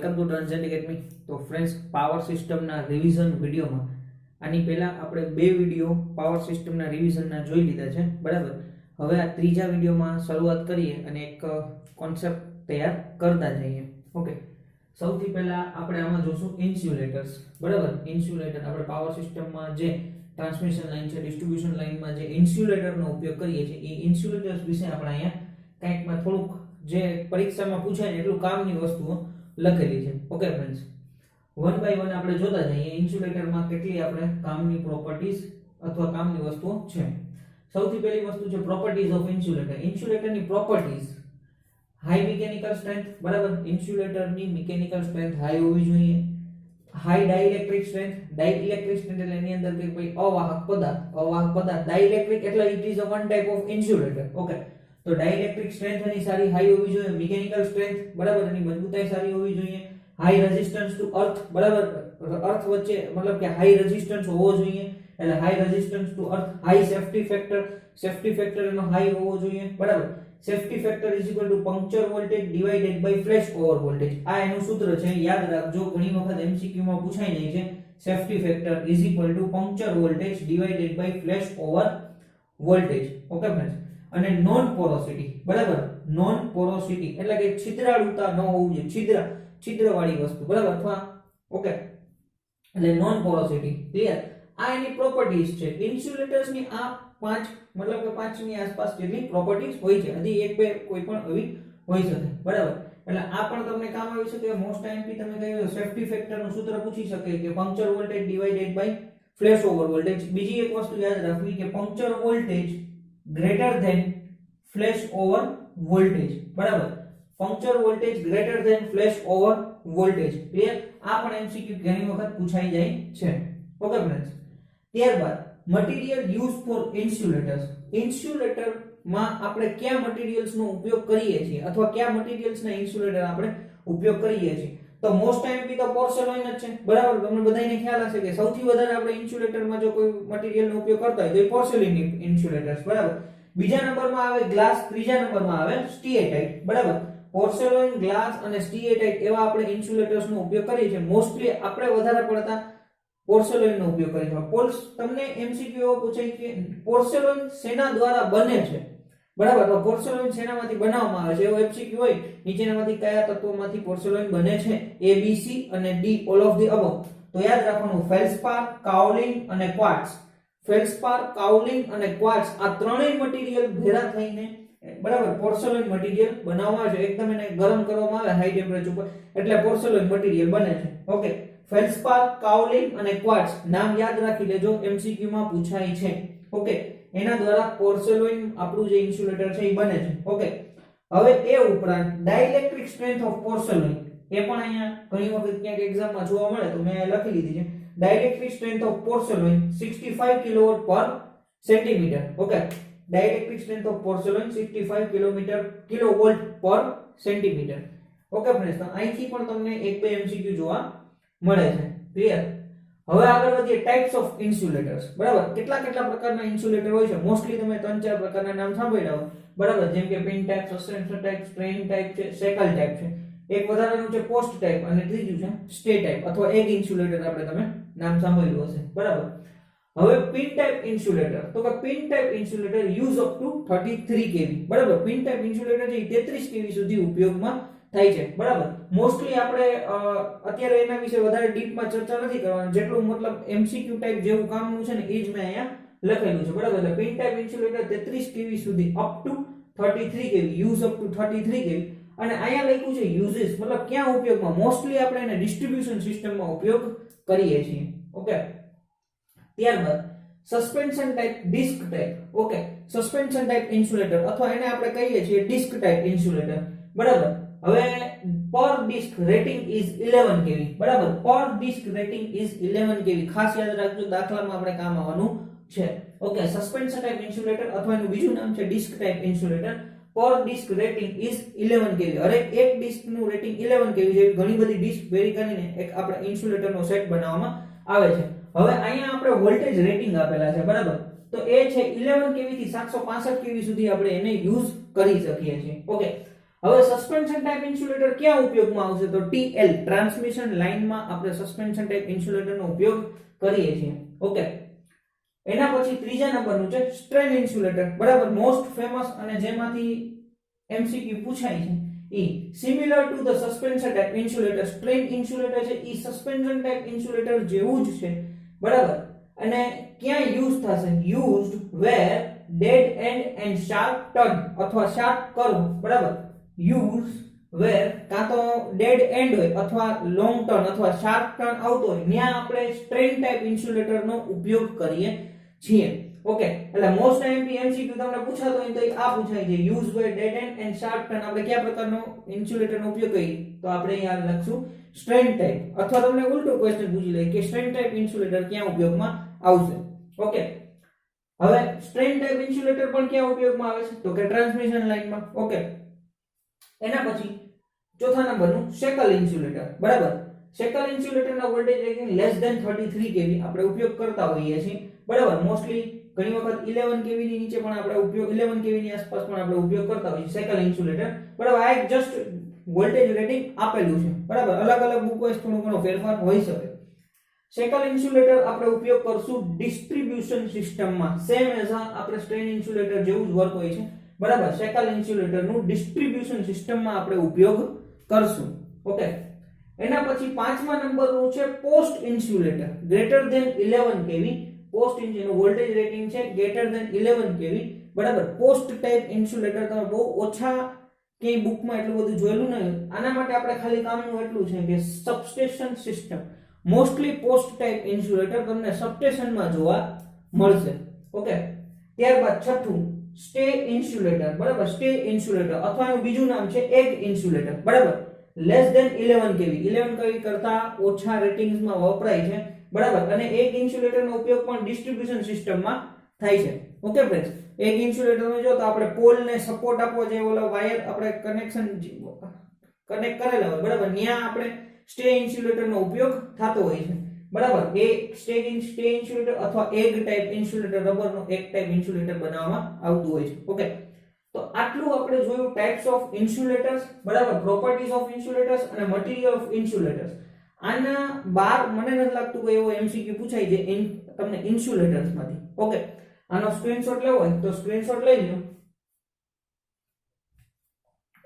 Welcome to ટ્રાન્સજેન્ડ academy. તો friends, power સિસ્ટમના રિવિઝન વિડીયોમાં આની પહેલા આપણે બે વિડીયો પાવર સિસ્ટમના રિવિઝનના જોઈ લીધા છે, બરાબર। હવે આ ત્રીજા વિડીયોમાં શરૂઆત કરીએ અને એક કોન્સેપ્ટ તૈયાર કરતા જઈએ। ઓકે, સૌથી પહેલા આપણે આમાં જોશું ઇન્સ્યુલેટર્સ, બરાબર। ઇન્સ્યુલેટર આપણે પાવર સિસ્ટમમાં જે ટ્રાન્સમિશન લાઈન છે, ડિસ્ટ્રીબ્યુશન લાઈનમાં જે ઇન્સ્યુલેટરનો ઉપયોગ કરીએ છીએ એ ઇન્સ્યુલેટર્સ વિશે આપણે અહીંયા કંઈકમાં થોડુંક જે પરીક્ષામાં પૂછાય એટલું કામની વસ્તુઓ લખેલી છે। Okay friends, one by one આપણે જોતા જઈએ ઇન્સ્યુલેટરમાં કેટલી આપણે કામની પ્રોપર્ટીઝ અથવા કામની વસ્તુઓ છે। સૌથી પહેલી વસ્તુ છે પ્રોપર્ટીઝ ઓફ ઇન્સ્યુલેટર। ઇન્સ્યુલેટરની પ્રોપર્ટીઝ: હાઈ મિકેનિકલ સ્ટ્રેન્થ, બરાબર। ઇન્સ્યુલેટરની મિકેનિકલ સ્ટ્રેન્થ હાઈ હોવી જોઈએ। High dielectric strength, dielectric strength એટલે એની અંદર કે કોઈ અવાહક પદાર્થ, ડાઇલેક્ટ્રિક એટલે it is a one type of insulator. Okay, તો ડાઇલેક્ટ્રિક સ્ટ્રેન્થ એની સારી હાઈ હોવી જોઈએ। મિકેનિકલ સ્ટ્રેન્થ, બરાબર, એની મજબૂતાઈ સારી હોવી જોઈએ। હાઈ રેઝિસ્ટન્સ ટુ અર્થ, બરાબર, અર્થ વચ્ચે મતલબ કે હાઈ રેઝિસ્ટન્સ હોવો જોઈએ, એટલે high resistance to earth. High safety factor એનો હાઈ હોવો જોઈએ, બરાબર। Safety factor is equal to puncture voltage divided by flash over voltage. આ એનું સૂત્ર છે, યાદ રાખજો, ઘણી વખત એમસીક્યુ માં પૂછાઈ જાય છે। Safety factor is equal to puncture voltage divided by flash over voltage. Okay friends, અને નોન પોરોસિટી, બરાબર। નોન પોરોસિટી એટલે કે છિદ્રાળુતા ન હોવું જોઈએ, છિદ્રવાળી વસ્તુ, બરાબર, અથવા ઓકે, એટલે નોન પોરોસિટી, ક્લિયર। આ એની પ્રોપર્ટીઝ છે ઇન્સ્યુલેટર્સની। આ પાંચ મતલબ કે પાંચની આસપાસ જેટલી પ્રોપર્ટીઝ હોય છે, હજી એક બે કોઈ પણ એવી હોઈ શકે, બરાબર। એટલે આ પણ તમને કામ આવી શકે। મોસ્ટ આઈએમપી તમે કહ્યું સેફ્ટી ફેક્ટરનું સૂત્ર પૂછી શકે કે puncture voltage divided by flash over voltage. બીજી એક વસ્તુ યાદ રાખવી કે puncture voltage greater than flash over voltage, બરાબર। Puncture voltage greater than flash over voltage, clear. આ પણ એમસીક્યુ ઘણી વખત પૂછાઈ જાય છે। ઓકે ફ્રેન્ડ્સ, ત્યારબાદ material use for insulators. Insulator માં આપણે કયા મટીરીયલ્સનો ઉપયોગ કરીએ છીએ અથવા કયા મટીરીયલ્સના ઇન્સ્યુલેટર આપણે ઉપયોગ કરીએ છીએ, તો મોસ્ટ આઈએમપી તો પોર્સેલેઇન જ છે, બરાબર। તમને બધાને ખ્યાલ હશે કે સૌથી વધારે આપણે ઇન્સ્યુલેટરમાં જો કોઈ મટીરીયલનો ઉપયોગ કરતા હોય તો એ પોર્સેલેઇન ઇન્સ્યુલેટર્સ, બરાબર। બીજા નંબરમાં આવે ગ્લાસ, ત્રીજા નંબરમાં આવે સ્ટીએટાઇટ, બરાબર। પોર્સેલેઇન, ગ્લાસ અને સ્ટીએટાઇટ એવા આપણે ઇન્સ્યુલેટર્સનો ઉપયોગ કરીએ છીએ। મોસ્ટલી આપણે વધારે પડતા પોર્સેલેઇનનો ઉપયોગ કરીએ છીએ। તમને એમસીક્યુ પૂછાય કે પોર્સેલેઇન શેના દ્વારા બને છે, બરાબર। તો પોર્સેલેઇન શેનામાંથી બનાવવામાં આવે છે એવો એમસીક્યુ હોય, નીચેનામાંથી કયા તત્વોમાંથી પોર્સેલેઇન બને છે, A B C અને D all of the above, તો યાદ રાખવાનું ફેલ્સપાર, કાઉલિંગ અને ક્વાર્ટઝ। ફેલ્સપાર, કાઉલિંગ અને ક્વાર્ટઝ આ ત્રણેય મટીરીયલ ભેગા થઈને, બરાબર, પોર્સેલેઇન મટીરીયલ બનાવવામાં આવે છે। એકદમ એને ગરમ કરવામાં આવે હાઈ ટેમ્પરેચર પર, એટલે પોર્સેલેઇન મટીરીયલ બને છે। ઓકે, ફેલ્સપાર, કાઉલિંગ અને ક્વાર્ટઝ નામ યાદ રાખી લેજો, એમસીક્યુ માં પૂછાય છે। ઓકે, એના દ્વારા પોર્સેલેઇન આપણું જે ઇન્સ્યુલેટર છે એ બને છે। ઓકે, હવે એ ઉપરાંત ડાઇલેક્ટ્રિક સ્ટ્રેન્થ ઓફ પોર્સેલેઇન, એ પણ અહીંયા ઘણી વખત ક્યાંક એક્ઝામમાં જોવા મળે તો મેં લખી લીધી છે। Dielectric strength of porcelain 65 kilowatt per centimetre. Okay, dielectric strength of porcelain 65 kilovolt per centimetre. Okay friends, તો અહીંથી પણ તમને એક બે એમસીક્યુ જોવા મળે છે, ક્લિયર। હવે આગળ વધીએ ટાઇપ્સ ઓફ ઇન્સ્યુલેટર્સ, બરાબર। કેટલા પ્રકારના ઇન્સ્યુલેટર હોય છે, મોસ્ટલી તમે 3-4 પ્રકારના નામ સાંભળ્યા હોય, બરાબર, જેમ કે pin type, suspension type, strain type છે, સેકલ ટાઇપ છે, એક વધારાનું છે પોસ્ટ ટાઇપ અને ત્રીજું છે સ્ટે ટાઇપ અથવા એગ ઇન્સ્યુલેટર આપણે તમે નામ સાંભળ્યું હશે, બરાબર। હવે પિન ટાઇપ ઇન્સ્યુલેટર, તો કે pin type insulator use up to 33 kV, બરાબર। પિન ટાઇપ ઇન્સ્યુલેટર છે 33 kV સુધી ઉપયોગમાં થાય છે, બરાબર। મોસ્ટલી આપણે અત્યારે એના વિશે વધારે ડીપમાં ચર્ચા નથી કરવાની, જેટલું મતલબ એમસીક્યુ ટાઈપ જેવું કામનું છે ને એ જ મેં અહીંયા લખેલું છે, બરાબર। એટલે પિન ટાઇપ ઇન્સ્યુલેટર 33 kV સુધી up to 33 kV, use up to 33 kV, અને અહીંયા લખ્યું છે યુઝિસ, મતલબ ક્યાં ઉપયોગમાં, મોસ્ટલી આપણે એને ડિસ્ટ્રીબ્યુશન સિસ્ટમમાં ઉપયોગ કરીએ છીએ। ઓકે, ત્યારબાદ suspension type, disc type. Okay, suspension type insulator અથવા એને આપણે કહીએ છીએ ડિસ્ક ટાઇપ ઇન્સ્યુલેટર, બરાબર। હવે પર ડિસ્ક રેટિંગ ઇઝ 11 kV, બરાબર। પર ડિસ્ક રેટિંગ ઇઝ 11 kV, ખાસ યાદ રાખજો, દાખલામાં આપણે કામ આવવાનું છે। ઓકે, સસ્પેન્શન ટાઇપ ઇન્સ્યુલેટર અથવા એનું બીજું નામ છે ડિસ્ક ટાઇપ ઇન્સ્યુલેટર। પર ડિસ્ક રેટિંગ ઇઝ 11 kV, અરે એક ડિસ્કનું રેટિંગ 11 kV જેવી ઘણી બધી ડિસ્ક ભેગી કરીને એક આપણે ઇન્સ્યુલેટરનો સેટ બનાવવામાં આવે છે। હવે અહીંયા આપણે વોલ્ટેજ રેટિંગ આપેલા છે, બરાબર, તો એ છે 11 kV થી 765 kV સુધી આપણે એને યુઝ કરી શકીએ છીએ। ઓકે, હવે સસ્પેન્શન ટાઈપ ઇન્સ્યુલેટર ક્યાં ઉપયોગમાં આવશે તો TL ટ્રાન્સમિશન લાઇનમાં આપણે સસ્પેન્શન ટાઈપ ઇન્સ્યુલેટરનો ઉપયોગ કરીએ છીએ. ઓકે, એના પછી ત્રીજા નંબરનું છે સ્ટ્રેન ઇન્સ્યુલેટર. બરાબર, મોસ્ટ ફેમસ અને જેમાંથી MCQ પૂછાય છે એ similar to the suspension type insulator. Strain insulator છે એ સસ્પેન્શન ટાઈપ ઇન્સ્યુલેટર જેવું જ છે. બરાબર, અને ક્યાં યુઝ થશે? Used where dead end and sharp turn અથવા શાર્પ કર્વ. બરાબર, યુઝ વેર કાં તો ડેડ એન્ડ હોય અથવા લોંગ ટર્ન અથવા શાર્પ ટર્ન આવતો હોય ત્યાં આપણે સ્ટ્રેન ટાઈપ ઇન્સ્યુલેટરનો ઉપયોગ કરીએ છીએ. ઓકે, એટલે મોસ્ટ આઈએમપી MCQ તમને પૂછાતો હોય તો આ પૂછાય છે use where dead end and sharp turn. આપણે કયા પ્રકારનો ઇન્સ્યુલેટરનો ઉપયોગ કરીએ તો આપણે અહીંયા લખશું સ્ટ્રેન ટાઈપ. અથવા તમને ઉલટો ક્વેશ્ચન પૂછી લે કે સ્ટ્રેન ટાઈપ ઇન્સ્યુલેટર ક્યાં ઉપયોગમાં આવશે. ઓકે, હવે સ્ટ્રેન ટાઈપ ઇન્સ્યુલેટર પણ ક્યાં ઉપયોગમાં આવે છે તો કે ટ્રાન્સમિશન લાઇનમાં. ઓકે, એના પછી ચોથા નંબરનું શેકલ ઇન્સ્યુલેટર. બરાબર, શેકલ ઇન્સ્યુલેટરના voltage rating less than 33 kV આપણે ઉપયોગ કરતા હોઈએ છીએ. બરાબર, મોસ્ટલી ઘણી વખત 11 kV ની નીચે પણ આપણે ઉપયોગ 11 kV ની આસપાસ પણ આપણે ઉપયોગ કરતા હોઈએ છીએ શેકલ ઇન્સ્યુલેટર. બરાબર, આ એક જસ્ટ વોલ્ટેજ રેટિંગ આપેલું છે. બરાબર, અલગ અલગ બુક વાઇઝ થોડો ઘણો ફેરફાર હોઈ શકે. શેકલ ઇન્સ્યુલેટર આપણે ઉપયોગ કરશું ડિસ્ટ્રીબ્યુશન સિસ્ટમમાં. સેમ એઝ આપણે સ્ટ્રેન ઇન્સ્યુલેટર જેવું જ વર્ક હોય છે. બરાબર, શેકલ ઇન્સ્યુલેટરનું ડિસ્ટ્રીબ્યુશન સિસ્ટમમાં આપણે ઉપયોગ કરશું. ઓકે, એના પછી પાંચમા નંબરનું છે post insulator greater than 11 kV. Post insulator voltage rating છે ગ્રેટર ધેન 11 kV. બરાબર, પોસ્ટ ટાઈપ ઇન્સ્યુલેટર તમે બહુ ઓછા કે બુકમાં એટલું બધું જોયેલું નહીં. આના માટે આપણે ખાલી કામનું એટલું છે કે substation system. Mostly post type insulator તમને સબસ્ટેશનમાં જોવા મળશે. ઓકે, ત્યારબાદ છઠ્ઠું સ્ટે ઇન્સ્યુલેટર. બરાબર, સ્ટે ઇન્સ્યુલેટર અથવા એનું બીજું નામ છે એગ ઇન્સ્યુલેટર. બરાબર, લેસ ધેન 11 kV 11 kV કરતા ઓછા રેટિંગ્સમાં વપરાય છે. બરાબર, અને એગ ઇન્સ્યુલેટરનો ઉપયોગ પણ ડિસ્ટ્રીબ્યુશન સિસ્ટમમાં થાય છે. ઓકે ફ્રેન્ડ્સ, એગ ઇન્સ્યુલેટરમાં જો તો આપણે પોલને સપોર્ટ આપવો છે, ઓલો વાયર આપણે કનેક્શન કનેક્ટ કરેલા હોય. બરાબર, ત્યાં આપણે સ્ટે ઇન્સ્યુલેટરનો ઉપયોગ થતો હોય છે. બરાબર, એ સ્ટે ઇન્સ્યુલેટર અથવા એગ ટાઈપ ઇન્સ્યુલેટર રબરનો એક ટાઈપ ઇન્સ્યુલેટર બનાવવામાં આવતું હોય છે. ઓકે, તો આટલું આપણે જોયું ટાઇપ્સ ઓફ ઇન્સ્યુલેટર્સ. બરાબર, પ્રોપર્ટીઝ ઓફ ઇન્સ્યુલેટર્સ અને મટીરીયલ ઓફ ઇન્સ્યુલેટર્સ. આના બાર મને નથી લાગતું કે એવો MCQ પૂછાય છે તમને ઇન્સ્યુલેટર્સ માંથી. ઓકે, આનો સ્ક્રીનશોટ લેવો હોય તો સ્ક્રીનશોટ લઈ લો.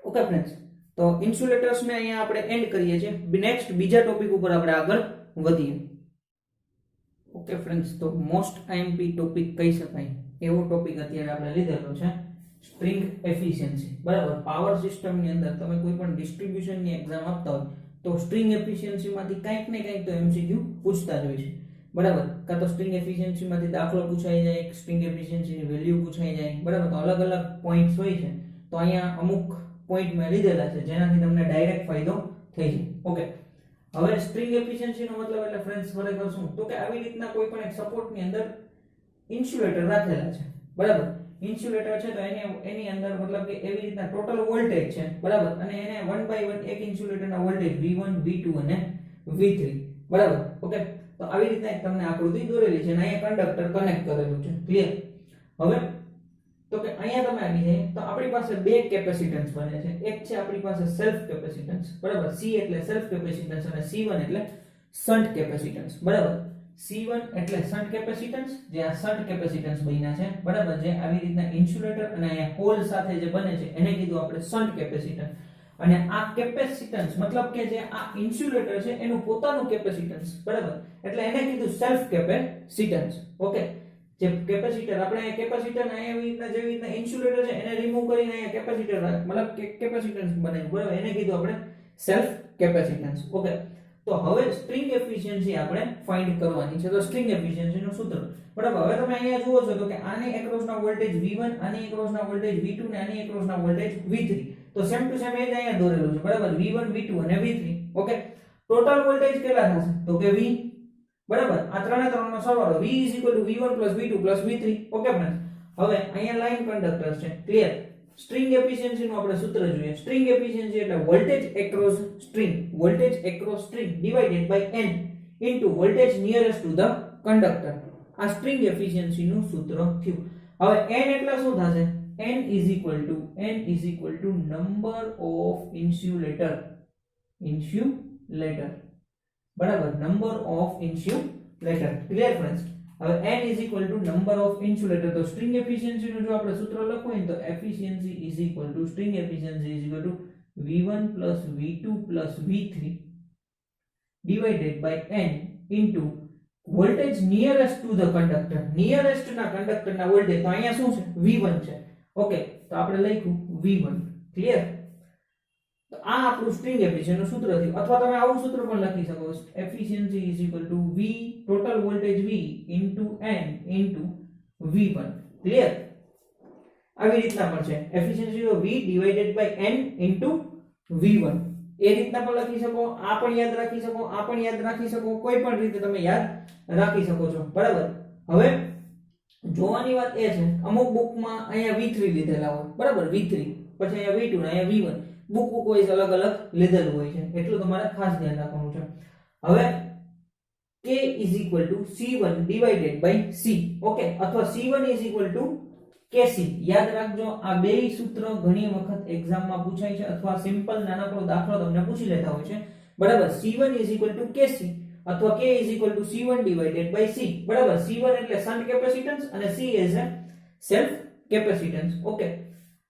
ઓકે ફ્રેન્ડ્સ, તો ઇન્સ્યુલેટર્સ ને અહીંયા આપણે એન્ડ કરીએ છીએ. નેક્સ્ટ બીજા ટોપિક ઉપર આપણે આગળ વધીએ. ઓકે ફ્રેન્ડ્સ, તો મોસ્ટ IMP ટોપિક કહી શકાય એવો ટોપિક અત્યારે આપણે લીધેલો છે સ્ટ્રિંગ એફિશિયન્સી. બરાબર, પાવર સિસ્ટમની અંદર તમે કોઈ પણ ડિસ્ટ્રીબ્યુશનની એક્ઝામ આપતા હોય તો સ્ટ્રિંગ એફિશિયન્સીમાંથી કંઈક ને કંઈક તો MCQ પૂછતા જ હોય છે. બરાબર, કાં તો સ્ટ્રિંગ એફિશિયન્સીમાંથી દાખલો પૂછાઈ જાય, સ્ટ્રિંગ એફિશિયન્સીની વેલ્યુ પૂછાઈ જાય. બરાબર, તો અલગ અલગ પોઈન્ટ્સ હોય છે. તો અહીંયા અમુક પોઈન્ટ મેં લીધેલા છે જેનાથી તમને ડાયરેક્ટ ફાયદો થઈ જાય. ઓકે, હવે સ્ટ્રિંગ એફિશિયન્સીનો મતલબ એટલે ફ્રેન્ડ્સ ખરેખર શું તો કે આવી રીતના કોઈ પણ એક સપોર્ટની અંદર ઇન્સ્યુલેટર રાખેલા છે. બરાબર, ઇન્સ્યુલેટર છે તો એની અંદર મતલબ કે એવી રીતના ટોટલ વોલ્ટેજ છે. બરાબર, અને એને 1 by 1 એક ઇન્સ્યુલેટરના વોલ્ટેજ V1 V2 અને V3. બરાબર, ઓકે, તો આવી રીતના એક તમને આકૃતિ દોરેલી છે અને અહીંયા કંડક્ટર કનેક્ટ કરેલું છે. ક્લિયર? હવે તો કે અહીંયા તમે આવી જાય તો આપણી પાસે બે કેપેસિટન્સ બને છે. એક છે આપણી પાસે સેલ્ફ કેપેસિટન્સ. બરાબર, C એટલે સેલ્ફ કેપેસિટન્સ અને C1 એટલે શન્ટ કેપેસિટન્સ. બરાબર, C1 એટલે શન્ટ કેપેસિટન્સ, જે આ શન્ટ કેપેસિટન્સ બન્યા છે. બરાબર, જે આવી રીતના ઇન્સ્યુલેટર અને અહીંયા હોલ સાથે જે બને છે એને કીધું આપણે શન્ટ કેપેસિટન્સ. અને આ કેપેસિટન્સ મતલબ કે જે આ ઇન્સ્યુલેટર છે એનું પોતાનું કેપેસિટન્સ. બરાબર, એટલે એને કીધું સેલ્ફ કેપેસિટન્સ. ઓકે, જે કેપેસિટર આપણે કેપેસિટર અહીંયા એવી રીતના જેવી રીતના ઇન્સ્યુલેટર છે એને રિમૂવ કરીને અહીંયા કેપેસિટર મતલબ કે કેપેસિટન્સ બનાવ્યું. બરાબર, એને કીધું આપણે સેલ્ફ કેપેસિટન્સ. ઓકે, તો હવે સ્ટ્રિંગ એફિશિયન્સી આપણે ફાઇન્ડ કરવાની છે. તો સ્ટ્રિંગ એફિશિયન્સીનું સૂત્ર. બરાબર, હવે તમે અહીંયા જુઓ છો તો કે આની એક્રોસના વોલ્ટેજ V1, આની એક્રોસના વોલ્ટેજ V2 ને આની એક્રોસના વોલ્ટેજ V3. તો સેમ ટુ સેમ એ જ અહીંયા દોરેલું છે. બરાબર, V1 V2 અને V3. ઓકે, ટોટલ વોલ્ટેજ કેટલા થશે તો કે V. બરાબર, આ ત્રણે ત્રણનો સરવાળો V V1 V2 V3. Okay friends, હવે અહીંયા લાઈન કંડક્ટર છે. ક્લિયર? સ્ટ્રિંગ એફિશિયન્સી નું આપણે સૂત્ર જોઈએ. સ્ટ્રિંગ એફિશિયન્સી એટલે voltage across string divided by n into voltage nearest to the conductor. આ સ્ટ્રિંગ એફિશિયન્સી નું સૂત્ર થયું. હવે n એટલે શું થશે n is equal to number of insulator બરાબર, number of insulator. Clear friends? હવે n is equal to number of insulator, તો સ્ટ્રિંગ એફિશિયન્સી નું જો આપણે સૂત્ર લખવું હોય તો efficiency is equal to string efficiency is equal to v1 plus v2 plus v3 divided by n into voltage nearest to the conductor. nearest ના conductor ના વોલ્ટેજ તો અહીંયા શું છે? v1 છે. ઓકે, તો આપણે લખ્યું v1. ક્લિયર? તો આ આપણું સ્ટ્રિંગ એફિશિયન્સી નું સૂત્ર થયું. અથવા તમે આવું સૂત્ર પણ લખી શકો, efficiency is equal to v total voltage v into n into v1. Clear? આવી રીતના પણ છે, એફિશિયન્સી તો v divided by n into v1. એ રીતના પણ લખી શકો, આ પણ યાદ રાખી શકો, આ પણ યાદ રાખી શકો, કોઈ પણ રીતે તમે યાદ રાખી શકો છો. બરાબર? હવે જોવાની વાત એ છે, અમુક બુકમાં અહીંયા v3 લીધેલા હોય, બરાબર, v3 પછી અહીંયા v2 ને અહીંયા v1, બુક વાઇઝ અલગ અલગ લીધેલું હોય છે, એટલું તમારે ખાસ ધ્યાન રાખવાનું છે. હવે k is equal to c1 divided by c. Okay, અથવા c1 is equal to kc. યાદ રાખજો, આ બે સૂત્ર ઘણી વખત એક્ઝામમાં પૂછાય છે, અથવા સિમ્પલ નાનકડો દાખલો તમને પૂછી લેતા હોય છે. બરાબર? c1 is equal to kc અથવા k is equal to c1 divided by c. બરાબર? c1 એટલે શન્ટ કેપેસિટન્સ અને c is a self capacitance. Okay,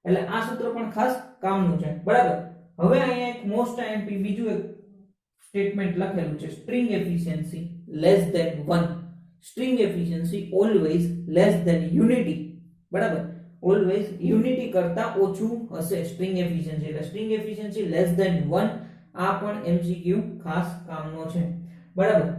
એટલે આ સૂત્ર પણ ખાસ કામનું છે. બરાબર? હવે અહીંયા એક મોસ્ટ આઈએમપી બીજું એક સ્ટેટમેન્ટ લખેલું છે, string efficiency less than 1. String efficiency always less than unity. બરાબર? ઓલવેઝ યુનિટી કરતા ઓછું હશે સ્ટ્રિંગ એફિશિયન્સી, એટલે સ્ટ્રિંગ એફિશિયન્સી લેસ ધેન 1. આ પણ એમસીક્યુ ખાસ કામનો છે. બરાબર?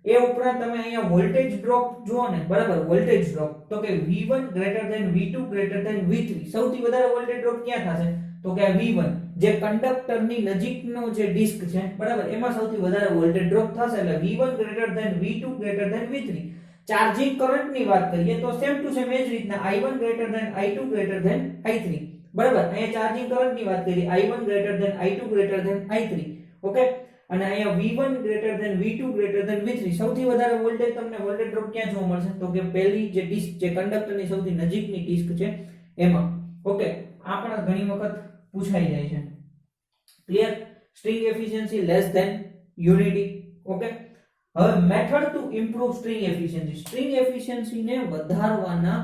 એ ઉપરાંત તમે અહીંયા વોલ્ટેજ ડ્રોપ જુઓ ને, બરાબર, વોલ્ટેજ ડ્રોપ તો કે v1 greater than v2 greater than v3. સૌથી વધારે વોલ્ટેજ ડ્રોપ ક્યાં થશે? તો કે v1, જે કંડક્ટરની નજીકનો જે ડિસ્ક છે, બરાબર, એમાં સૌથી વધારે વોલ્ટેજ ડ્રોપ થશે, એટલે v1 greater than v2 greater than v3. Charging કરંટની વાત કરીએ તો સેમ ટુ સેમ એ જ રીતના i1 greater than i2 greater than i3. બરાબર? અહીંયા ચાર્જિંગ કરંટની વાત કરી, i1 greater than i2 greater than i3. Okay, અને અહીંયા v1 greater than v2 greater than v3. સૌથી વધારે વોલ્ટેજ તમને વોલ્ટેજ ડ્રોપ ક્યાં જોવા મળશે? તો કે પહેલી જે ડિસ્ક, જે કંડક્ટરની સૌથી નજીકની ડિસ્ક છે એમાં. ઓકે, આ પણ ઘણી વખત પૂછાઈ જાય છે. Clear? String efficiency less than unity. Okay, હવે method to improve string efficiency. String એફિશિયન્સીને વધારવાના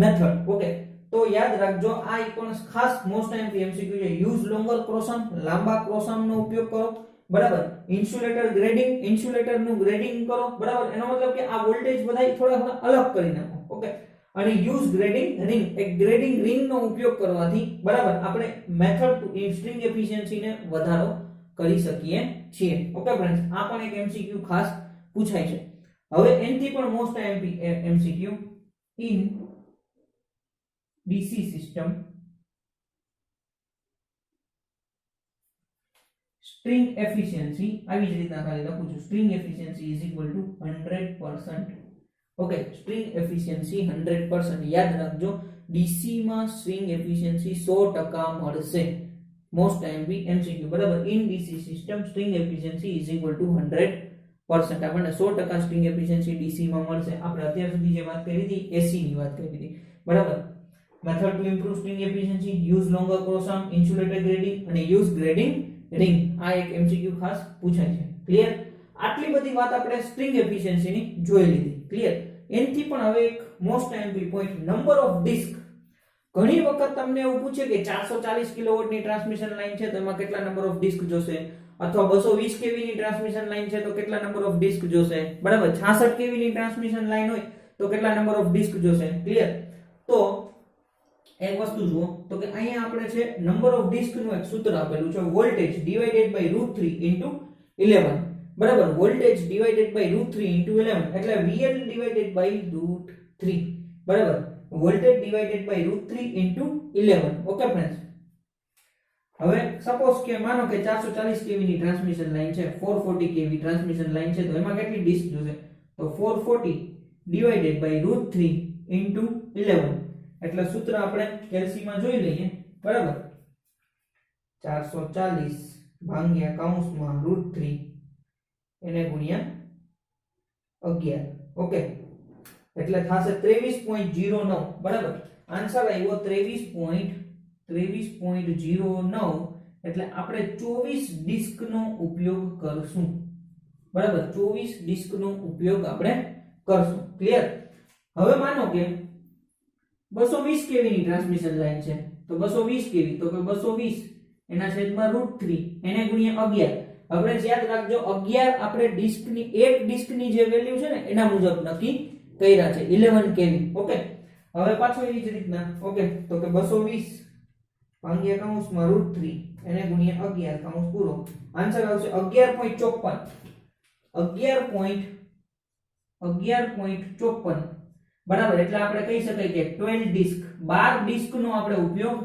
મેથડ. ઓકે, તો યાદ રાખજો, આ પણ ખાસ મોસ્ટ ટાઈમ એમસીક્યુ છે. યુઝ લોંગર ક્રોસમ, લાંબા ક્રોસમનો ઉપયોગ કરો. બરાબર? ઇન્સ્યુલેટર ગ્રેડિંગ, ઇન્સ્યુલેટર નું ગ્રેડિંગ કરો. બરાબર? એનો મતલબ કે આ વોલ્ટેજ બધા થોડા અલગ કરી નાખો. ઓકે, અને યુઝ ગ્રેડિંગ રિંગ, એક ગ્રેડિંગ રિંગ નો ઉપયોગ કરવાથી, બરાબર, આપણે મેથડ ટુ સ્ટ્રિંગ એફિશિયન્સી ને વધારો કરી શકીએ છીએ. ઓકે ફ્રેન્ડ્સ, આ પણ એક એમસીક્યુ ખાસ પૂછાય છે. હવે એનથી પણ most MCQ in DC system string efficiency આવી જ રીતના ખાલી લખું છું, string efficiency is equal to 100%. Okay, string efficiency 100%. યાદ રાખજો, ડીસી માં સ્ટ્રિંગ એફિશિયન્સી 100% મળશે. Most IMP MCQ. બરાબર? In DC system string efficiency is equal to 100%. આપણને 100% સ્ટ્રિંગ એફિશિયન્સી ડીસી માં મળશે. આપણે અત્યાર સુધી જે વાત કરી હતી એસી ની વાત કરી હતી. બરાબર? Method to improve string efficiency, use longer crossarm, insulator grading અને યુઝ ગ્રેડિંગ રિંગ. આ એક એમસીક્યુ ખાસ પૂછાય છે. ક્લિયર? આટલી બધી વાત આપણે સ્ટ્રિંગ એફિશિયન્સી ની જોઈ લીધી. ક્લિયર? એનથી પણ હવે એક most IMP point, number of disc. ઘણી વખત તમને એવું પૂછે કે 440 કિલોવોટ ની ટ્રાન્સમિશન લાઈન છે તો એમાં કેટલા નંબર ઓફ ડિસ્ક જોશે, અથવા 220 કેવી ની ટ્રાન્સમિશન લાઈન છે તો કેટલા નંબર ઓફ ડિસ્ક જોશે. બરાબર? 66 કેવી ની ટ્રાન્સમિશન લાઈન હોય તો કેટલા નંબર ઓફ ડિસ્ક જોશે. ક્લિયર? તો એક વસ્તુ જુઓ, તો કે અહીંયા આપણે છે નંબર ઓફ ડિસ્ક નું એક સૂત્ર આપેલું છે, વોલ્ટેજ ડિવાઇડેડ બાય √3 into 11. બરાબર? વોલ્ટેજ ડિવાઇડેડ બાય √3 into 11 એટલે VL ડિવાઇડેડ બાય √3. બરાબર? Voltage divided by √3 into 11. Okay friends, હવે સપોઝ કે માનો કે 440 કેવી ની ટ્રાન્સમિશન લાઈન છે, 440 કેવી ટ્રાન્સમિશન લાઈન છે, તો એમાં કેટલી ડિસ્ક જોશે? તો 440 ડિવાઇડેડ બાય √3 into 11. એટલે સૂત્ર આપણે કેલ્સી માં જોઈ લઈએ. બરાબર? 440 ભાગ્યા કૌંસમાં √3 એને ગુણ્યા 11. ઓકે, એટલે થશે 23.09. બરાબર? આન્સર આવ્યો 23.09 એટલે આપણે 24 ડિસ્કનો ઉપયોગ કરશું બરાબર 24 ડિસ્કનો ઉપયોગ આપણે કરશું ક્લિયર હવે માનો કે 220 kV ની ટ્રાન્સમિશન લાઈન છે તો 220 kV તો કે 220 એના છેદમાં √3 એને ગુણ્યા 11 હવે યાદ રાખજો 11 આપણે ડિસ્કની એક ડિસ્કની જે વેલ્યુ છે ને એના મુજબ નક્કી કર્યા છે 11 kV ઓકે હવે પાછો એ જ રીતના ઓકે તો કે 220 ભાગ્યા કૌંસમાં √3 એને ગુણ્યા 11 કૌંસ પૂરો આન્સર આવશે 11.54 બરાબર એટલે આપણે કહી શકાય કે 12 ડિસ્ક 12 ડિસ્કનો આપણે ઉપયોગ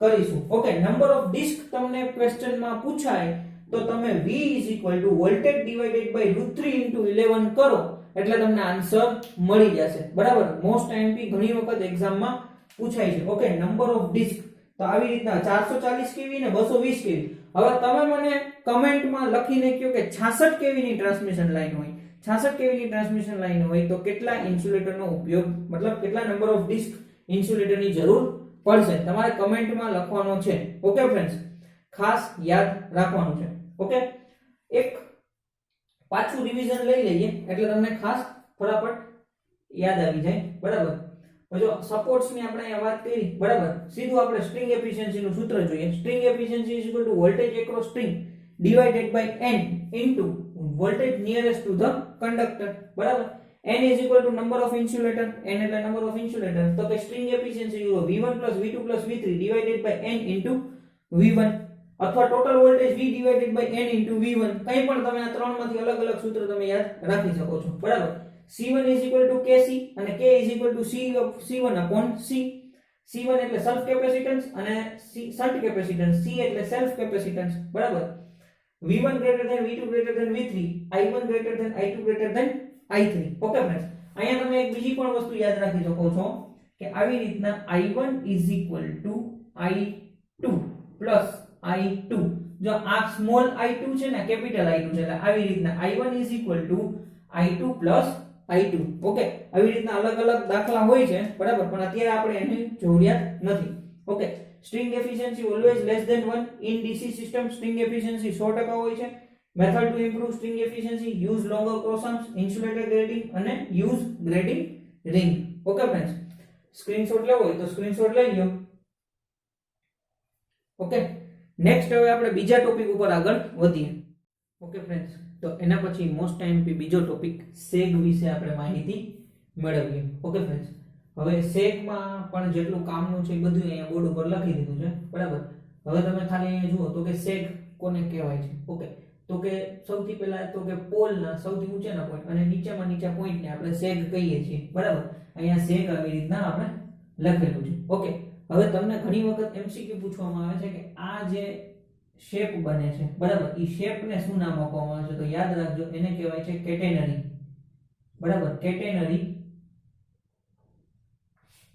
કરીશું ઓકે નંબર ઓફ ડિસ્ક તમને ક્વેશ્ચનમાં પૂછાય તો તમે V વોલ્ટેજ ડિવાઇડેડ બાય √3 11 કરો એટલે તમને આન્સર મળી જશે બરાબર મોસ્ટ આઈએમપી ઘણી વખત એક્ઝામમાં પૂછાય છે ઓકે નંબર ઓફ ડિસ્ક તો આવી રીતના 440 kV ને 220 kV હવે તમે મને કમેન્ટમાં લખીને કહો કે 66 kV ની ટ્રાન્સમિશન લાઈન હોય 66 kV ની ટ્રાન્સમિશન લાઈન હોય તો કેટલા ઇન્સ્યુલેટરનો ઉપયોગ મતલબ કેટલા નંબર ઓફ ડિસ્ક ઇન્સ્યુલેટરની જરૂર પડશે તમારે કમેન્ટમાં લખવાનો છે ઓકે ફ્રેન્ડ્સ ખાસ યાદ રાખવાનું છે ઓકે એક પાછું રિવિઝન લઈ લઈએ એટલે તમને ખાસ ફટાફટ યાદ આવી જાય બરાબર જો સપોર્ટ્સ ની આપણે અહીંયા વાત કરી બરાબર સીધું આપણે સ્ટ્રિંગ એફિશિયન્સી નું સૂત્ર જોઈએ string efficiency voltage across string divided by n into voltage nearest to the conductor બરાબર n is equal to number of insulator n એટલે number of insulator તો કે string efficiency v1 v2 v3 divided by n into v1 અથવા total voltage v divided by n into v1 કંઈ પણ તમે આ ત્રણમાંથી અલગ અલગ સૂત્ર તમે યાદ રાખી શકો છો બરાબર c1 is equal to kc અને k is equal to c1 upon c c1 એટલે self capacitance અને shunt capacitance c એટલે self capacitance બરાબર v1 greater than v2 greater than v3 i1 greater than i2 greater than i3 okay friends અહીંયા તમે એક બીજી પણ વસ્તુ યાદ રાખી શકો છો કે આવી રીતના i1 i2 i2 જો આ સ્મોલ i2 છે ને કેપિટલ i2 છે એટલે આવી રીતના i1 i2 i2 ઓકે આવી રીતના અલગ અલગ દાખલા હોય છે બરાબર પણ અત્યારે આપણે એની જરૂરિયાત નથી okay string efficiency always less than 1 in DC system string efficiency 100% હોય છે method to improve string efficiency use longer cross arms insulator grading અને use grading ring okay friends screenshot લેવો હોય તો સ્ક્રીનશોટ લઈ લો ઓકે નેક્સ્ટ હવે આપણે બીજા ટોપિક ઉપર આગળ વધીએ ઓકે ફ્રેન્ડ્સ તો એના પછી મોસ્ટ આઈએમપી બીજો ટોપિક સેગ વિશે આપણે માહિતી મેળવીએ ઓકે ફ્રેન્ડ્સ હવે સેગ માં પણ જેટલું કામનું છે એ બધું અહીંયા બોર્ડ ઉપર લખી દીધું છે બરાબર હવે તમે ખાલી અહીંયા જુઓ તો કે સેગ કોને કહેવાય છે ઓકે તો કે સૌથી પહેલા તો કે પોલના સૌથી ઊંચાના પોઈન્ટ અને નીચેમાં નીચા પોઈન્ટને આપણે સેગ કહીએ છીએ બરાબર અહીંયા સેગ આવી રીતના આપણે લખેલું છે ઓકે હવે તમને ઘણી વખત એમસીક્યુ પૂછવામાં આવે છે કે આ જે શેપ બને છે બરાબર ઈ શેપને શું નામ આપવામાં આવે છે તો યાદ રાખજો એને કહેવાય છે કેટેનરી બરાબર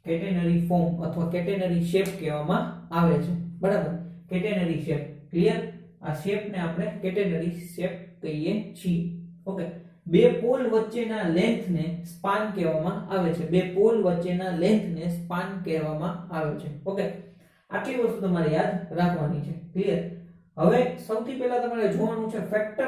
કેટેનરી ફોર્મ અથવા કેટેનરી શેપ કહેવામાં આવે છે બરાબર કેટેનરી શેપ ક્લિયર આ શેપને આપણે કેટેનરી શેપ કહીએ છીએ ઓકે બે પોલ વચ્ચેના લેન્થને સ્પાન કહેવામાં આવે છે બે પોલ વચ્ચેના લેન્થને સ્પાન કહેવામાં આવે છે ઓકે આટલી વસ્તુ તમારે યાદ રાખવાની છે ક્લિયર હવે સૌથી પહેલા તમારે જોવાનું છે ફેક્ટર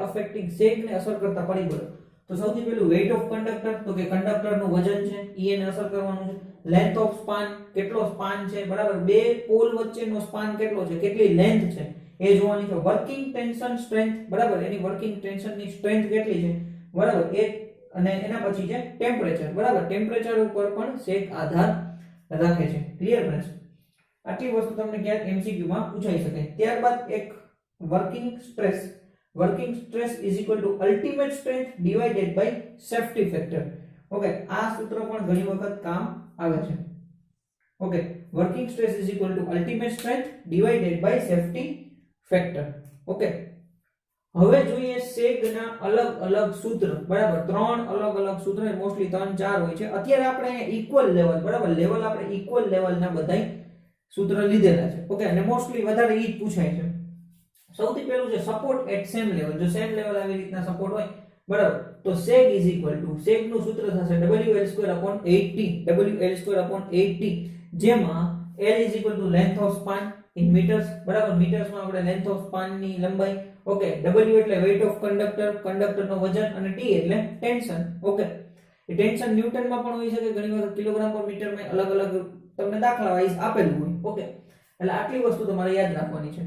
અફેક્ટિંગ સેગને અસર કરતા પરિબળો તો સૌથી પહેલું વેઇટ ઓફ કંડક્ટર તો કે કંડક્ટરનું વજન છે ઈ એને અસર કરવાનું છે લેન્થ ઓફ સ્પાન કેટલો સ્પાન છે બરાબર બે પોલ વચ્ચેનો સ્પાન કેટલો છે કેટલી લેન્થ છે એ જોવાની છે વર્કિંગ ટેન્શન સ્ટ્રેન્થ બરાબર એની વર્કિંગ ટેન્શનની સ્ટ્રેન્થ કેટલી છે બરાબર એ અને એના પછી છે ટેમ્પરેચર બરાબર ટેમ્પરેચર ઉપર પણ સેગ આધાર રાખે છે ક્લિયર ફ્રેન્ડ્સ આટલી વસ્તુ તમને ક્યાંક એમસીક્યુ માં પૂછાઈ શકે ત્યારબાદ એક working stress is equal to ultimate strength divided by safety factor okay આ સૂત્ર પણ ઘણી વખત કામ આવે છે okay working stress is equal to ultimate strength divided by safety factor okay હવે જોઈએ સેગના અલગ અલગ સૂત્ર બરાબર ત્રણ અલગ અલગ સૂત્ર મોસ્ટલી 3-4 હોય છે અત્યારે આપણે ઇક્વલ લેવલ બરાબર લેવલ આપણે ઇક્વલ લેવલના બધાય સૂત્ર લીધેલા છે ઓકે અને મોસ્ટલી વધારે ઈ જ પૂછાય છે સૌથી પહેલું છે સપોર્ટ એટ સેમ લેવલ જો સેમ લેવલ આવી રીતના સપોર્ટ હોય બરાબર તો sec is equal to sec નું સૂત્ર થશે WL2/8t WL2/8t જેમાં L is equal to length of span in meters બરાબર મીટર્સ માં આપણે લેન્થ ઓફ સ્પાન ની લંબાઈ ઓકે W એટલે વેઇટ ઓફ કંડક્ટર કંડક્ટર નો વજન અને T એટલે ટેન્શન ઓકે એ ટેન્શન ન્યૂટન માં પણ હોઈ શકે ઘણી વખત કિલોગ્રામ પર મીટર માં અલગ અલગ તમને દાખલા વાઇઝ આપેલું હોય ઓકે એટલે આટલી વસ્તુ તમારે યાદ રાખવાની છે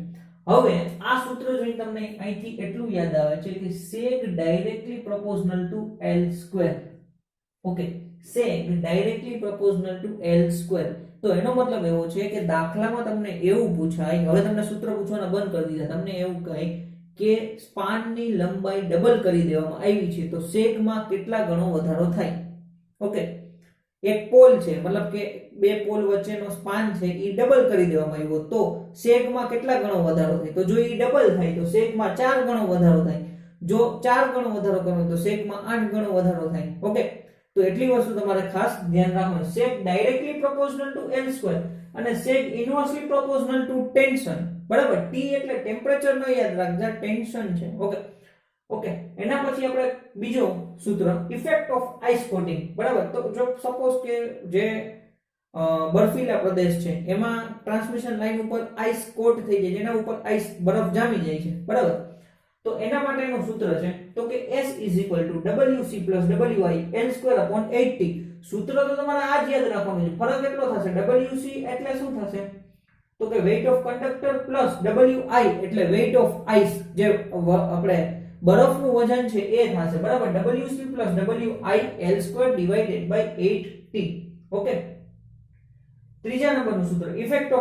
હવે આ સૂત્ર જોઈને તમને અહીંથી એટલું યાદ આવે છે કે sec directly proportional two L2 okay sec directly proportional two L2 તો એનો મતલબ એવો છે કે દાખલામાં તમને એવું પૂછાય હવે તમને સૂત્ર પૂછવાના બંધ કરી દીધા તમને એવું કહે કે સ્પાનની લંબાઈ ડબલ કરી દેવામાં આવી છે તો sec માં કેટલા ગણો વધારો થાય ઓકે એક પોલ છે મતલબ કે બે પોલ વચ્ચેનો સ્પાન છે એ ડબલ કરી દેવામાં આવ્યો તો sec માં કેટલા ગણો વધારો થાય તો જો એ ડબલ થાય તો sec માં 4 ગણો વધારો થાય જો 4 ગણો વધારો કરો તો sec માં 8 ગણો વધારો થાય ઓકે તો એટલી વસ્તુ તમારે ખાસ ધ્યાન રાખવાનું sec directly proportional two L2 અને sec inversely proportional to tension બરાબર T એટલે ટેમ્પરેચર નો યાદ રાખજો ટેન્શન છે ઓકે ઓકે એના પછી આપણે બીજો સૂત્ર ઇફેક્ટ ઓફ આઇસ કોટિંગ બરાબર તો જો સપોઝ કે જે બર્ફીલા પ્રદેશ છે એમાં ટ્રાન્સમિશન લાઇન ઉપર આઇસ કોટ થઈ જાય જેના ઉપર આઇસ બરફ જામી જાય છે બરાબર તો એના માટેનું સૂત્ર છે તો કે S = WC + WI L2/8t સૂત્ર તો તમારે આ જ યાદ રાખવાનું છે ફરક એટલો થશે WC એટલે શું થશે તો કે weight of conductor plus WI એટલે વેઇટ ઓફ આઇસ જે આપણે બરફનું વજન છે એ થશે બરાબર WC + WI L2/8t ઓકે ત્રીજા નંબરનું સૂત્ર ઇફેક્ટ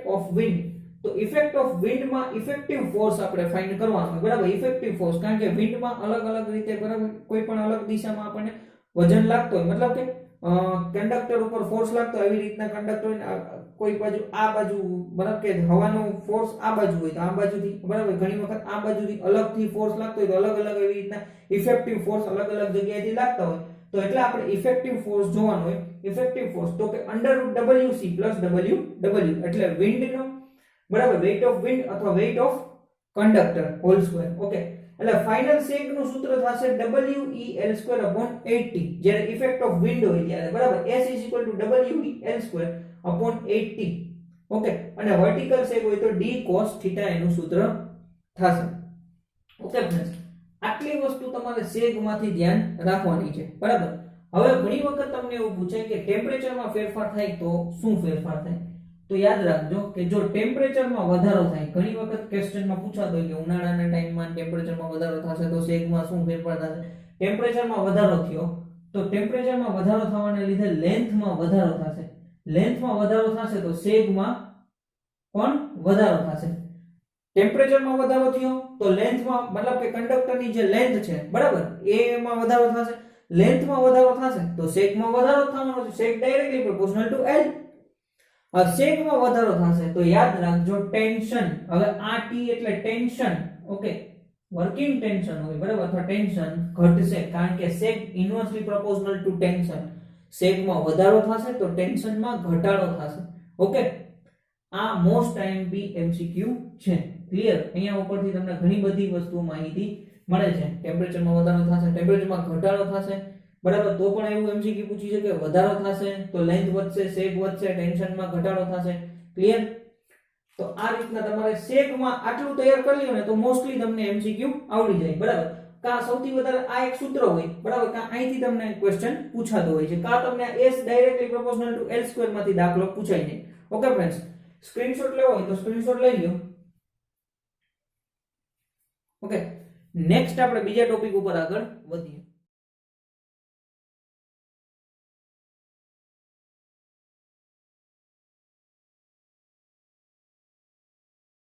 ઓફ વિન્ડ તો ઇફેક્ટ ઓફ વિન્ડ માં ઇફેક્ટિવ ફોર્સ આપણે ફાઇન્ડ કરવાનો છે બરાબર ઇફેક્ટિવ ફોર્સ કારણ કે વિન્ડ માં અલગ અલગ રીતે બરાબર કોઈ પણ અલગ દિશામાં આપણને વજન લાગતો હોય મતલબ કે કંડક્ટર ઉપર ફોર્સ લાગતો એવી રીતના કંડક્ટર કોઈ બાજુ આ બાજુ બરાબર કે હવાનો ફોર્સ આ બાજુ હોય તો આ બાજુથી બરાબર ઘણી વખત આ બાજુથી અલગથી ફોર્સ લાગતો હોય તો અલગ અલગ એવી રીતના ઇફેક્ટિવ ફોર્સ અલગ અલગ જગ્યાએથી લાગતા હોય તો એટલે આપણે ઇફેક્ટિવ ફોર્સ જોવાનો હોય ઇફેક્ટિવ ફોર્સ તો કે √WC + WW એટલે વિન્ડનો બરાબર વેઇટ ઓફ વિન્ડ અથવા weight of conductor whole square okay એટલે ફાઇનલ sec નું સૂત્ર થશે WeL2/8t જ્યારે ઇફેક્ટ ઓફ વિન્ડ હોય ત્યારે બરાબર S = WeL2/8t ઓકે અને વર્ટિકલ sec હોય તો d cos θ એનું સૂત્ર થશે ઓકે ફ્રેન્ડ્સ આટલી વસ્તુ તમારે sec માંથી ધ્યાન રાખવાની છે બરાબર હવે ઘણી વખત તમને એવું પૂછે કે ટેમ્પરેચરમાં ફેરફાર થાય તો શું ફેરફાર થાય તો યાદ રાખજો કે જો ટેમ્પરેચરમાં વધારો થાય ઘણી વખત ક્વેશ્ચનમાં પૂછાતો હોય કે ઉનાળાના ટાઈમમાં ટેમ્પરેચરમાં વધારો થશે તો sec માં શું ફેરફાર થશે ટેમ્પરેચરમાં વધારો થયો તો ટેમ્પરેચરમાં વધારો થવાને લીધે લેન્થમાં વધારો થશે લેન્થમાં વધારો થશે તો sec માં પણ વધારો થશે ટેમ્પરેચરમાં વધારો થયો તો લેન્થમાં મતલબ કે કંડક્ટરની જે લેન્થ છે બરાબર એમાં વધારો થશે લેન્થમાં વધારો થશે તો sec માં વધારો થવાનો છે sec directly proportional two L sec માં વધારો થશે તો યાદ રાખજો ટેન્શન હવે આ T એટલે ટેન્શન ઓકે વર્કિંગ ટેન્શન હોય બરાબર અથવા ટેન્શન ઘટશે કારણ કે sec inversely proportional to tension sec માં વધારો થશે તો ટેન્શન માં ઘટાડો થશે ઓકે આ મોસ્ટ IMP MCQ છે ક્લિયર અહીંયા ઉપરથી તમને ઘણી બધી વસ્તુ માહિતી મળે છે ટેમ્પરેચરમાં વધારો થશે ટેમ્પરેચરમાં ઘટાડો થશે બરાબર તો પણ એવું MCQ પૂછી છે કે વધારો થશે તો લેન્થ વધશે sec વધશે ટેન્શનમાં ઘટાડો થશે ક્લિયર તો આ રીતના તમારે sec માં આટલું તૈયાર કરી લ્યો ને તો મોસ્ટલી તમને MCQ આવડી જાય બરાબર કા સૌથી વધારે આ એક સૂત્ર હોય બરાબર કા અહીંથી તમને ક્વેશ્ચન પૂછાતો હોય છે કા તમને S directly proportional two L square માંથી દાખલો પૂછાય જાય ઓકે ફ્રેન્ડ્સ સ્ક્રીનશોટ લેવો હોય તો સ્ક્રીનશોટ લઈ લ્યો ઓકે નેક્સ્ટ આપણે બીજા ટોપિક ઉપર આગળ વધીએ